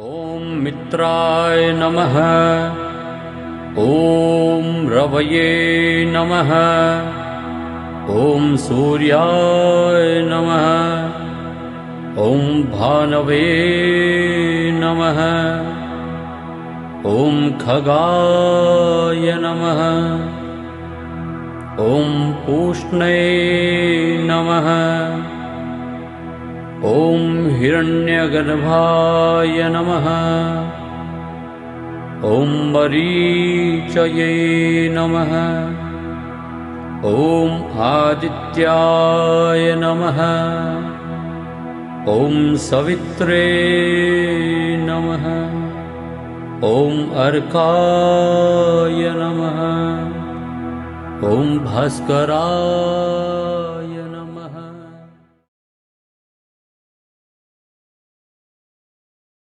ॐ मित्राय नमः। ॐ रवये नमः। ॐ सूर्याय नमः। ॐ भानवे नमः। ॐ खगाय नमः। ॐ पूष्णे नमः। ॐ हिरण्यगर्भाय नमः। ॐ मरीचये नमः। ॐ आदित्याय नमः। ॐ सवित्रे नमः। ॐ अर्काय नमः। ॐ भास्कराय